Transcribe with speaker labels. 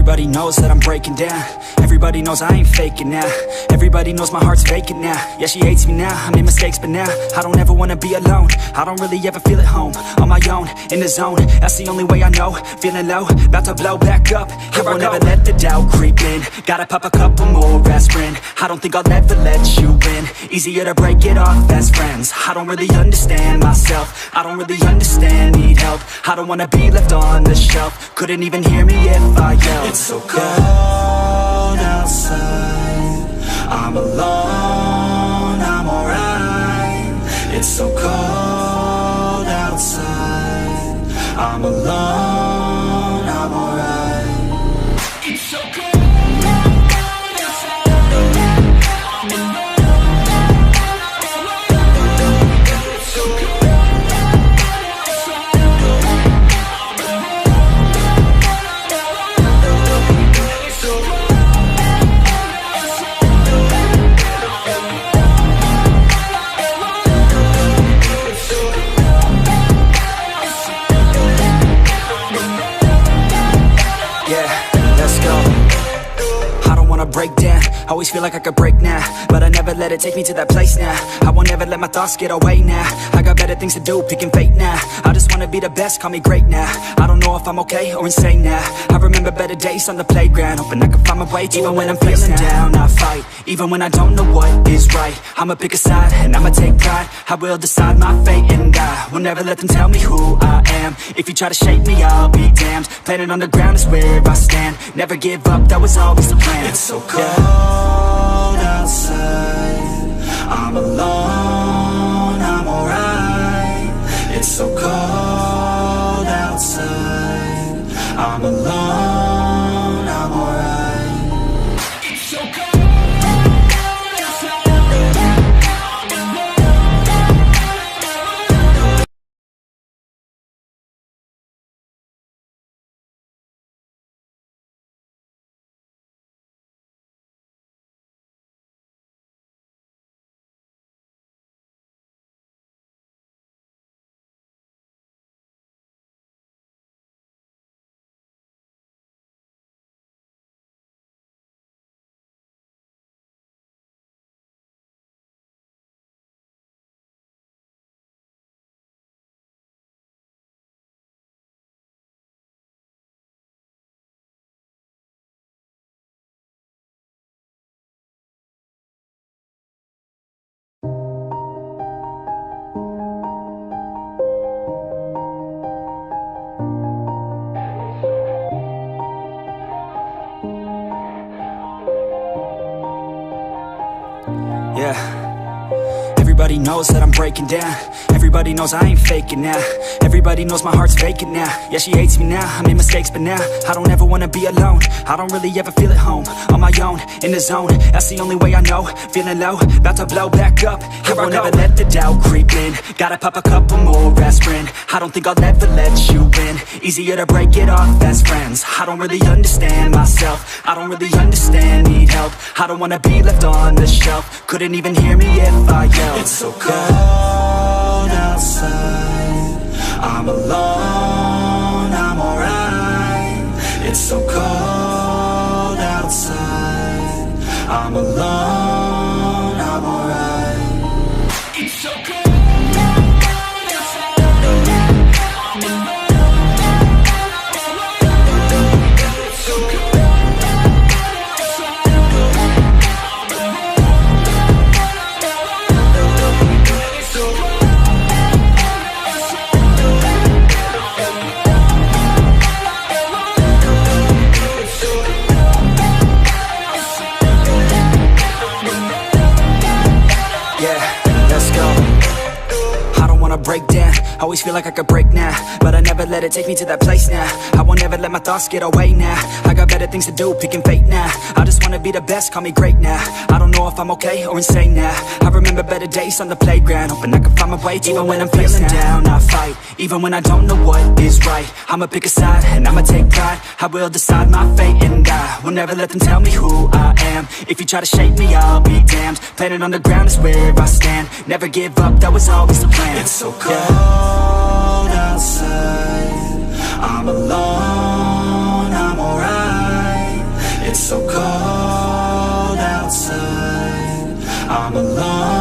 Speaker 1: Everybody knows that I'm breaking down. Everybody knows I ain't faking now. Everybody knows my heart's vacant now. Yeah, she hates me now, I made mistakes but now I don't ever wanna be alone. I don't really ever feel at home. On my own, in the zone, that's the only way I know. Feeling low, about to blow back up. Here I won't ever let the doubt creep in. Gotta pop a couple more aspirin. I don't think I'll ever let you in. Easier to break it off best friends. I don't really understand myself. I don't really understand, need help. I don't wanna be left on the shelf. Couldn't even hear me if I yelled. It's so cold outside, I'm alone, I'm alright. It's so cold outside, I'm alone, I'm alright. It's so cold. Break down, always feel like I could break now, but I never let it take me to that place now. I won't ever let my thoughts get away now. I got better things to do, picking fate now. I just wanna be the best, call me great now. I don't know if I'm okay or insane now. I remember better days on the playground, hoping I can find my way. Even when I'm feeling down, I fight. Even when I don't know what is right, I'ma pick a side and I'ma take pride. I will decide my fate and I will never let them tell me who I am. If you try to shape me, I'll be damned. Planet on the ground is where I stand. Never give up, that was always the plan. It's so cold outside, I'm alone, I'm alright. It's so cold outside, I'm alone, I'm alright. It's so cold. Yeah, everybody knows that I'm breaking down. Everybody knows I ain't faking now. Everybody knows my heart's vacant now. Yeah, she hates me now, I made mistakes but now I don't ever wanna be alone. I don't really ever feel at home. On my own, in the zone, that's the only way I know. Feeling low, about to blow back up. Here I won't ever let the doubt creep in. Gotta pop a couple more aspirin. I don't think I'll ever let you in. Easier to break it off best friends. I don't really understand myself. I don't really understand, need help. I don't wanna be left on the shelf. Couldn't even hear me if I yelled. It's so cold outside, I'm alone, I'm alright. It's so cold outside, I'm alone, I'm alright. It's so cold. Break down, always feel like I could break now, but I never let it take me to that place now. I won't ever let my thoughts get away now. I got better things to do, picking fate now. I just wanna be the best, call me great now. I don't know if I'm okay or insane now. I remember better days on the playground, hoping I can find my way. Even when I'm feeling down, I fight. Even when I don't know what is right, I'ma pick a side and I'ma take pride. I will decide my fate and I will never let them tell me who I am. If you try to shape me, I'll be damned. Planet on the ground is where I stand. Never give up, that was always the plan. It's so cold outside, I'm alone, I'm alright. I'm alone.